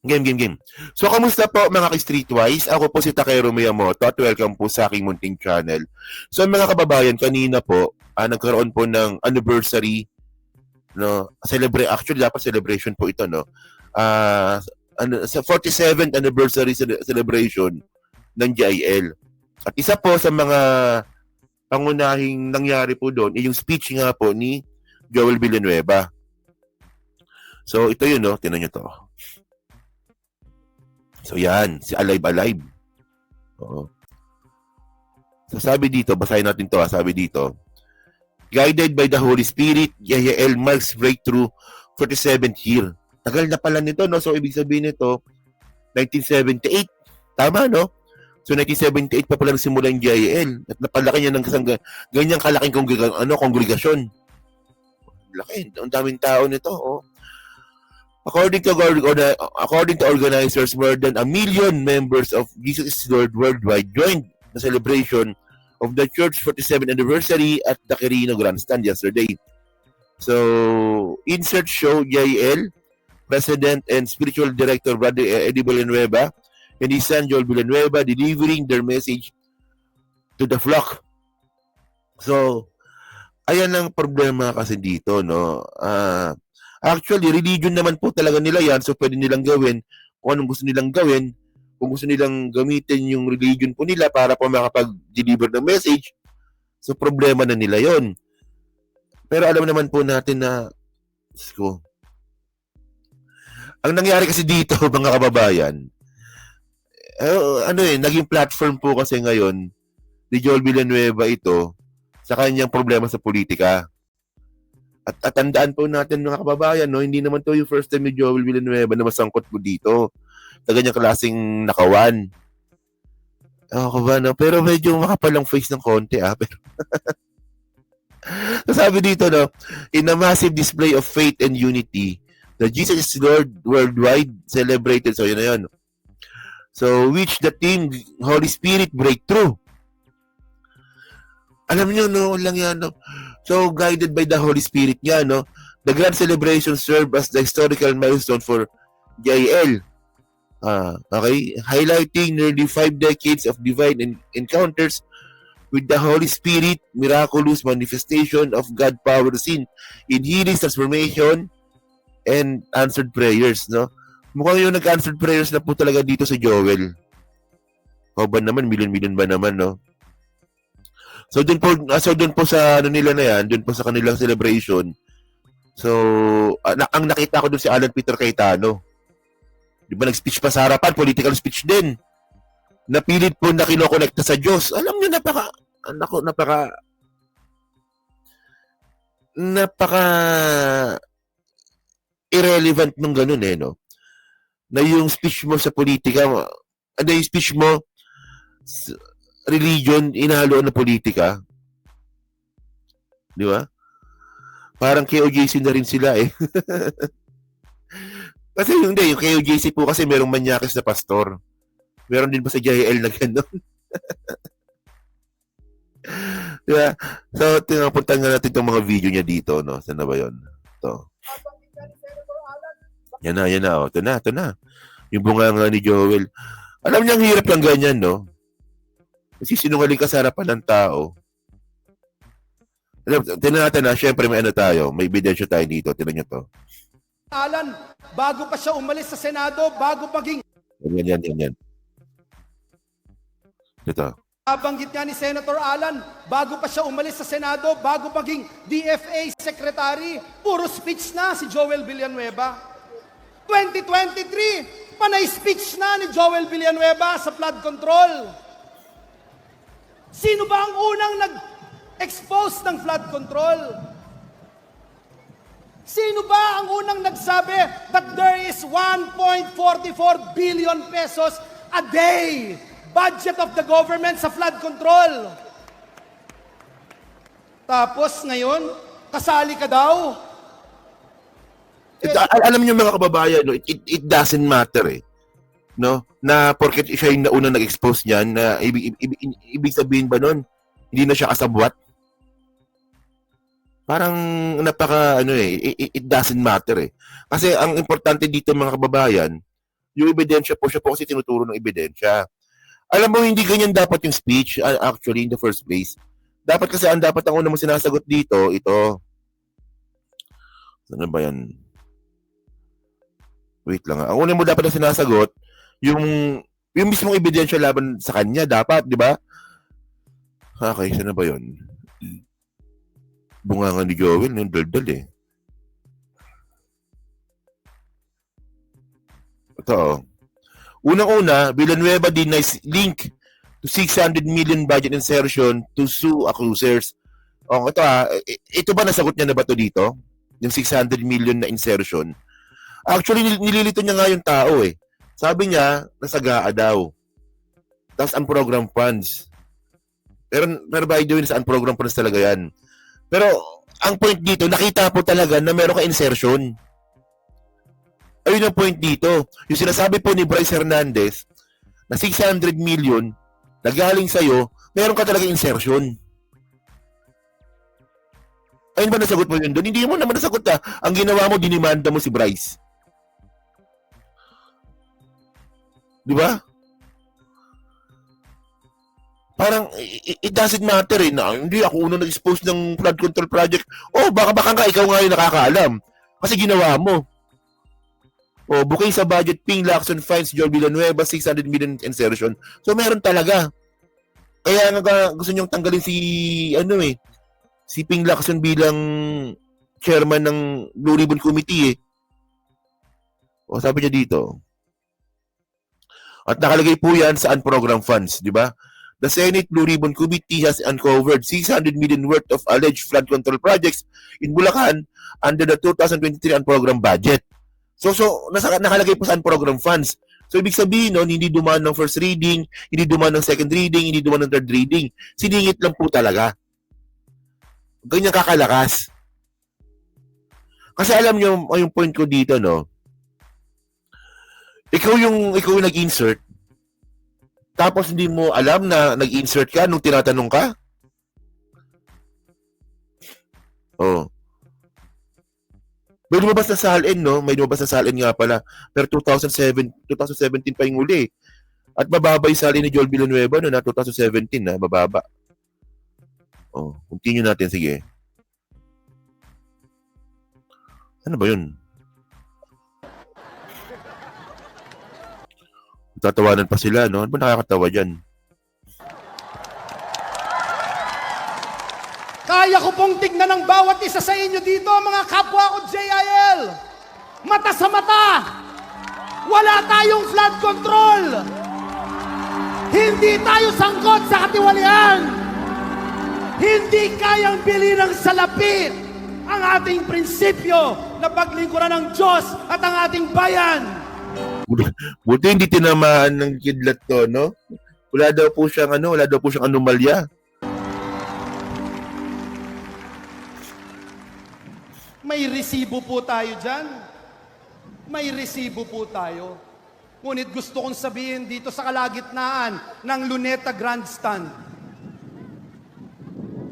Game. So, kamusta po mga ka-Streetwise? Ako po si Takero Miyamoto at welcome po sa aking munting channel. So, mga kababayan, kanina po, nagkaroon po ng anniversary, no? Actually, dapat celebration po ito, no? Sa 47th anniversary celebration ng GIL. At isa po sa mga pangunahing nangyari po doon, yung speech nga po ni Joel Villanueva. So, ito yun, no? Tingnan nyo to. So yan, si Alive. Oo. So sabi dito, basahin natin to, sabi dito, guided by the Holy Spirit, GIL marks breakthrough 47th year. Tagal na pala nito, no? So ibig sabihin nito, 1978. Tama, no? So 1978 pa pala nagsimula yung GIL. At napalaki niya ng ganyang kalaking kongregasyon. Laki, ang daming tao nito, oh. According to organizers, more than 1 million members of Jesus is Lord worldwide joined the celebration of the church 47th anniversary at the Quirino Grandstand yesterday. So, insert show GIL, President and Spiritual Director Brother Eddie Villanueva and his son Joel Villanueva delivering their message to the flock. So, ayan ang problema kasi dito, no? Actually, religion naman po talaga nila yan, so pwede nilang gawin kung anong gusto nilang gawin. Kung gusto nilang gamitin yung religion po nila para po makapag-deliver ng message, so problema na nila yon. Pero alam naman po natin na, ang nangyari kasi dito, mga kababayan, naging platform po kasi ngayon ni Joel Villanueva ito sa kanyang problema sa politika. At tandaan po natin mga kababayan, no, hindi naman to yung first time ni Joel Villanueva na masangkot po dito sa ganyang klaseng nakawan. No? Pero medyo makapalang face ng konti, Pero sabi dito, no, in a massive display of faith and unity, the Jesus is Lord worldwide celebrated. So yun na yun. So which the team Holy Spirit breakthrough. Alam niyo, no, lang yan, no. So, guided by the Holy Spirit niya, no? The grand celebration served as the historical milestone for GIL. Okay? Highlighting nearly 5 decades of divine encounters with the Holy Spirit, miraculous manifestation of God power seen in healing, transformation, and answered prayers, no? Mukhang yung nag-answered prayers na po talaga dito sa Joel. O ba naman, million ba naman, no? So doon po sa nila na yan, doon po sa kanilang celebration. So ang nakita ko doon si Alan Peter Cayetano. 'Di ba nag-speech pa sa harapan, political speech din. Napilit po na kinokonekta sa Diyos. Alam niyo napaka irrelevant nung ganun no. Na yung speech mo sa politika, yung speech mo religion, inahalo na politika. Di ba? Parang KOJC na rin sila Kasi yung KOJC po kasi merong manyakis na pastor. Meron din ba sa JL na gano'n? Diba? So, tinapuntan nga natin itong mga video niya dito, no? Saan na ba yun? Ito. Yan na. Ito na. Yung bunga ni Joel. Alam niya, ang hirap lang ganyan, no? Kasi sinungaling ka sa harapan ng tao. Tignan natin na, syempre may tayo, may ebidensya tayo dito. Tignan nyo to. Alan, bago pa siya umalis sa Senado, bago maging... Yan. Ito. Nabanggit nga ni Senator Alan, bago pa siya umalis sa Senado, bago maging DFA Secretary, puro speech na si Joel Villanueva. 2023, panay speech na ni Joel Villanueva sa flood control. Sino ba ang unang nag-expose ng flood control? Sino ba ang unang nagsabi that there is 1.44 billion pesos a day budget of the government sa flood control? Tapos ngayon, kasali ka daw? Alam niyo mga kababayan, no, it doesn't matter no? Na porket siya yung nauna nag-expose niyan, na ibig sabihin ba nun, hindi na siya kasabwat? Parang it doesn't matter Kasi ang importante dito mga kababayan, yung ebidensya po, siya po kasi tinuturo ng ebidensya. Alam mo, hindi ganyan dapat yung speech, actually, in the first place. Dapat kasi, dapat ang una mo sinasagot dito, ito. Ano ba yan? Wait lang. Ang una mo dapat na sinasagot, yung mismong ebidensya laban sa kanya, dapat, di ba? Okay, saan na ba yun? Bunga ni Joel, yung daldal eh. Ito. Unang-una, Villanueva denies link to 600 million budget insertion to sue accusers. Ito ito ba nasagot niya na ba to dito? Yung 600 million na insertion. Actually, nililito niya nga yung tao eh. Sabi niya, nasagaa daw. Tapos unprogram funds. Pero by the way, sa unprogram funds talaga yan. Pero, ang point dito, nakita po talaga na meron ka insertion. Ayun ang point dito. Yung sinasabi po ni Bryce Hernandez na 600 million na galing sa'yo, meron ka talaga insertion. Ayun ba nasagot mo yun doon? Hindi mo naman nasagot na. Ang ginawa mo, dinimanda mo si Bryce. Di ba? Parang, it doesn't matter eh. Na, hindi ako unang nag-expose ng flood control project. Oh, baka nga ikaw nga yung nakakaalam. Kasi ginawa mo. O, booking sa budget, Ping Lacson fines Joel Villanueva, 600 million insertion. So, meron talaga. Kaya nga gusto niyong tanggalin si Ping Lacson bilang chairman ng Blue Ribbon Committee eh. O, sabi niya dito. At nakalagay po yan sa unprogram funds, di ba? The Senate Blue Ribbon Committee has uncovered 600 million worth of alleged flood control projects in Bulacan under the 2023 unprogram budget. So nakalagay po sa program funds. So ibig sabihin nun, hindi dumaan ng first reading, hindi dumaan ng second reading, hindi dumaan ng third reading. Siningit lang po talaga. Ganyan kakalakas. Kasi alam nyo, yung point ko dito, no? Ikaw yung nag-insert, tapos hindi mo alam na nag-insert ka nung tinatanong ka? Oh. May lumabas na salin, no? May lumabas na salin nga pala. Pero 2017 pa yung uli. At mababa yung salin ni Joel Villanueva no, na 2017 na, mababa. Oh, continue natin, sige. Ano ba yun? Tatawanan pa sila, no? Ano ba nakakatawa dyan? Kaya ko pong tignan ng bawat isa sa inyo dito, mga kapwa ko JIL. Mata sa mata. Wala tayong flood control. Hindi tayo sangkot sa katiwalian. Hindi kayang bili ng salapi ang ating prinsipyo na paglingkuran ng Diyos at ang ating bayan. Buti hindi tinamaan ng kidlat to, no? Wala daw po siyang anomalya. May resibo po tayo dyan. May resibo po tayo. Ngunit gusto kong sabihin dito sa kalagitnaan ng Luneta Grandstand,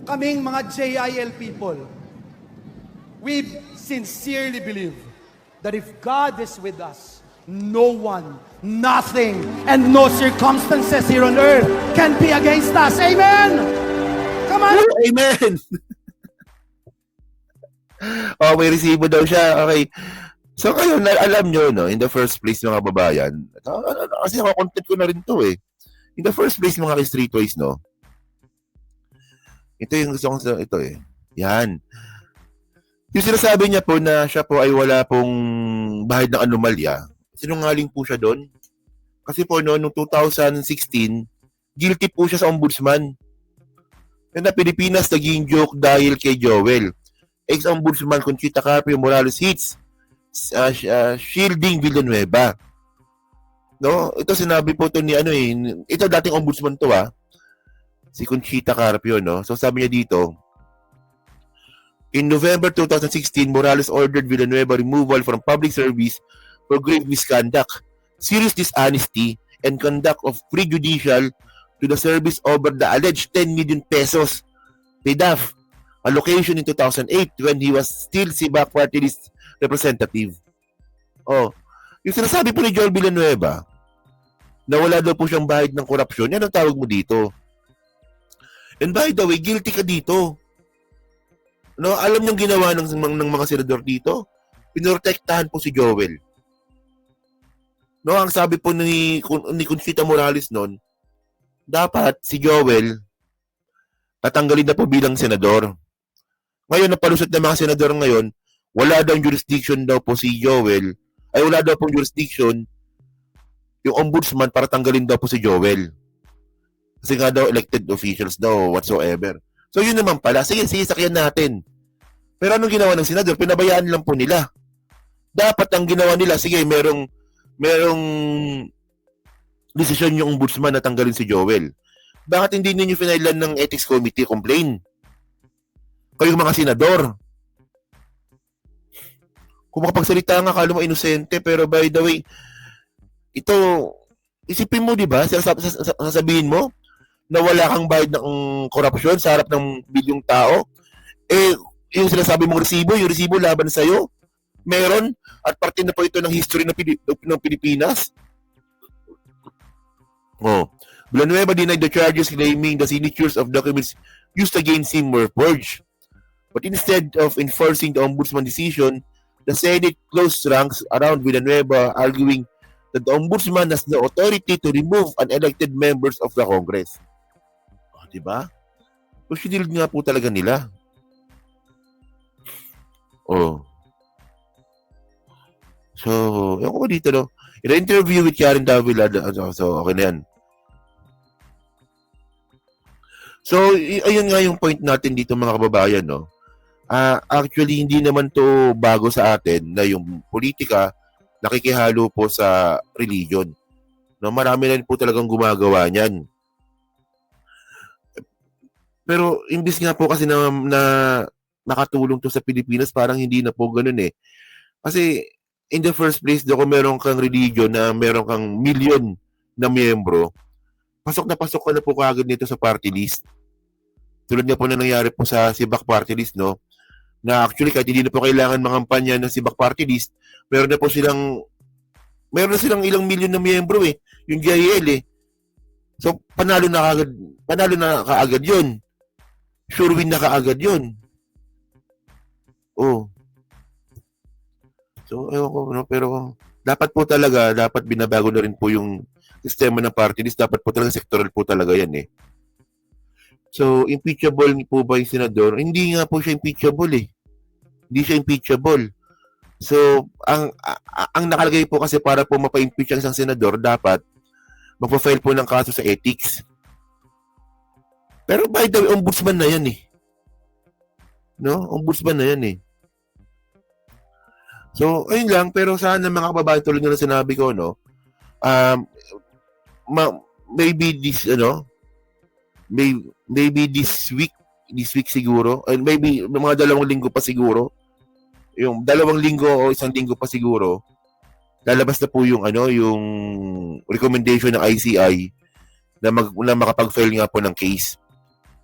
kaming mga JIL people, we sincerely believe that if God is with us, no one, nothing, and no circumstances here on earth can be against us. Amen! Come on! Amen! Oh, may resibo daw siya. Okay. So kayo, alam nyo, no, in the first place, mga babayan, kasi ako content ko na rin to eh. In the first place, mga streetwise, no, ito yung gusto kong ito eh. Yan. Yung sinasabi niya po na siya po ay wala pong bahid ng anomalya, sinungaling po siya doon. Kasi po noong 2016, guilty po siya sa ombudsman. Yan na Pilipinas naging joke dahil kay Joel. Ex-ombudsman Conchita Carpio Morales hits shielding Villanueva. No, ito sinabi po to ni ito dating ombudsman to si Conchita Carpio, no. So sabi niya dito, in November 2016, Morales ordered Villanueva removal from public service for grave misconduct, serious dishonesty, and conduct of prejudicial to the service over the alleged 10 million pesos PDAF allocation in 2008 when he was still SIBAC party list representative. Oh, Yung sinasabi po ni Joel Villanueva, na wala daw po siyang bahid ng korupsyon, yan ang tawag mo dito. And by the way, guilty ka dito. No, alam niyong ginawa ng mga senador dito? Pinoprotektahan po si Joel. No, ang sabi po ni Conchita Morales noon, dapat si Joel tatanggalin na po bilang senador. Ngayon, napalusot ng mga senador ngayon, wala daw jurisdiction daw po si Joel, ay wala daw pong jurisdiction yung ombudsman para tanggalin daw po si Joel. Kasi nga daw elected officials daw whatsoever. So yun naman pala, sige, sakyan natin. Pero anong ginawa ng senador? Pinabayaan lang po nila. Dapat ang ginawa nila, sige, merong desisyon yung ombudsman na tanggalin si Joel. Bakit hindi ninyo finailan ng ethics committee complaint? Kayong mga senador. Kung makapagsalita nga, kala mo inosente, pero by the way, ito, isipin mo, di ba? Sasabihin mo na wala kang bayad ng korupsyon sa harap ng bilyong tao. Eh, yung sinasabi mong resibo, yung resibo laban sa'yo, meron, at parte na po ito ng history ng Pilipinas. Oh. Villanueva denied the charges claiming the signatures of documents used against him were forged. But instead of enforcing the ombudsman decision, the Senate closed ranks around Villanueva, arguing that the ombudsman has the authority to remove unelected members of the Congress. Oh, diba? So, sinild nga po talaga nila. Oh. So, yung ko dito, no? In an interview with Karen Davila, so, okay na yan. So, ayun nga yung point natin dito, mga kababayan, no? Actually, hindi naman to bago sa atin na yung politika nakikihalo po sa religion. No, marami na po talagang gumagawa niyan. Pero imbis nga po kasi na nakatulong to sa Pilipinas, parang hindi na po ganoon eh. Kasi in the first place, kung meron kang religion na meron kang milyon na miyembro, pasok ka na po kagad nito sa party list. Tulad nga po na nangyari po sa Sibak party list, no? Na actually kahit hindi na po kailangan mangampanya ng Sibak party list, meron na silang ilang milyon na miyembro eh, yung GIL eh. So panalo na kaagad yun. Sure win na kaagad yun. Oh. So ewan ko, no? Pero dapat binabago na rin po yung sistema ng party list. Dapat po talaga sectoral po talaga yan eh. So, impeachable po ba yung senador? Hindi nga po siya impeachable eh. Hindi siya impeachable. So, ang nakalagay po kasi para po mapa-impeach ang isang senador, dapat magpa-file po ng kaso sa ethics. Pero by the way, ombudsman na yan eh. No? Ombudsman na yan eh. So, ayun lang. Pero sana mga kababayan, tulad na sinabi ko, no? Maybe this, maybe this week siguro, and maybe mga 2 linggo pa siguro, yung 2 linggo o 1 linggo pa siguro, lalabas na po yung yung recommendation ng ICI na makapag-file nga po ng case.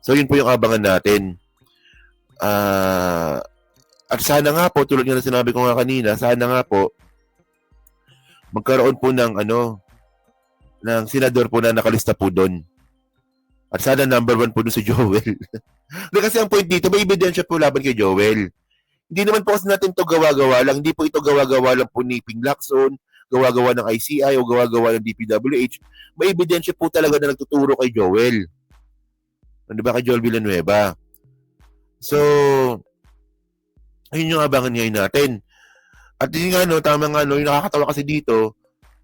So yun po yung abangan natin. At sana nga po, tulad nga na sinabi ko nga kanina, sana nga po magkaroon po ng ng senador po na nakalista po doon. At sana number 1 po doon si Joel. Kasi ang point dito, may ebidensya po laban kay Joel. Hindi naman po kasi natin ito gawa-gawa lang. Hindi po ito gawa-gawa lang po ni Ping Lacson, gawa-gawa ng ICI o gawa-gawa ng DPWH. May ebidensya po talaga na nagtuturo kay Joel. Ano ba kay Joel Villanueva? So, ayun yung abangan ngayon natin. At yun nga, tama nga, yung nakakatawa kasi dito,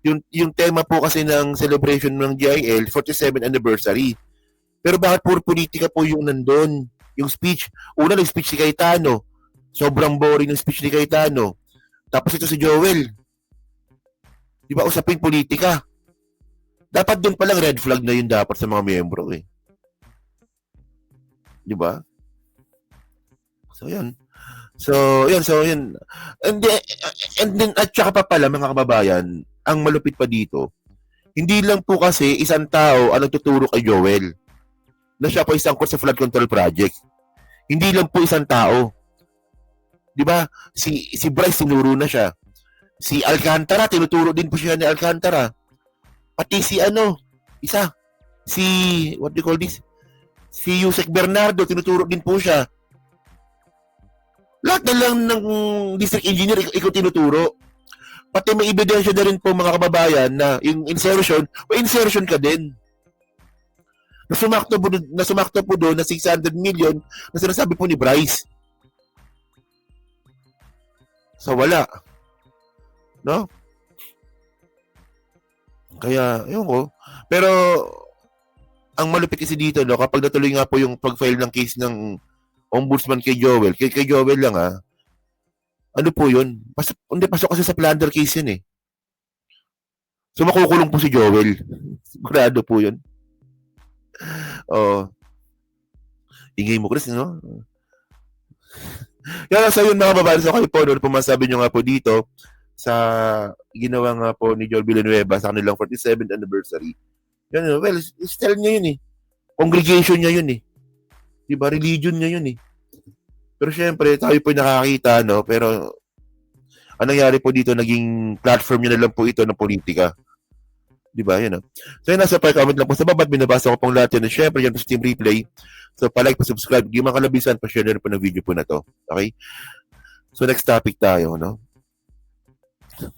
yung tema po kasi ng celebration ng GIL, 47th anniversary. Pero bakit puro politika po yung nandun? Yung speech. Una, nag-speech si Cayetano. Sobrang boring ng speech ni Cayetano. Tapos ito si Joel. Di ba, usapin politika. Dapat dun palang red flag na yun dapat sa mga miyembro eh. Di ba? So, yun. And then, at saka pa pala, mga kababayan, ang malupit pa dito, hindi lang po kasi isang tao ang nagtuturo kay Joel na siya po isang court sa flood control project. Hindi lang po isang tao. 'Di ba? Si Bryce sinuro na siya. Si Alcantara, tinuturo din po siya ni Alcantara. Pati si what do you call this? Si Yusek Bernardo, tinuturo din po siya. Lahat na lang ng district engineer, ikaw tinuturo. Pati may ebidensya na rin po mga kababayan na yung insertion ka din. Nasumakto po doon na 600 million na sinasabi po ni Bryce. So wala. No? Kaya, yun ko. Pero, ang malupit kasi dito, no, kapag natuloy nga po yung pag-file ng case ng ombudsman kay Joel, kay Joel lang ano po yun? Pasok kasi sa plunder case yun eh. So, makukulong po si Joel. Sigurado po yun. Ingay mo, Chris, no? Kaya sa yun, mga babae, so kayo po, no, pumasabi nyo nga po dito, sa ginawa nga po ni Joel Villanueva sa kanilang 47th anniversary. Yan, well, style niya yun eh. Congregation niya yun eh. Diba? Religion niya yun eh. Pero syempre, tayo po nakakita, no? Pero, ang nangyari po dito, naging platform niya na lang po ito ng politika. Diba? Yun, no? So, yun, nasa comment lang po sa baba. Binabasa ko pong lahat yan. Syempre, yan po sa Team Replay. So, palike, pa-subscribe. Di man kalabisan, pa-share na po ng video po na to. Okay? So, next topic tayo, no?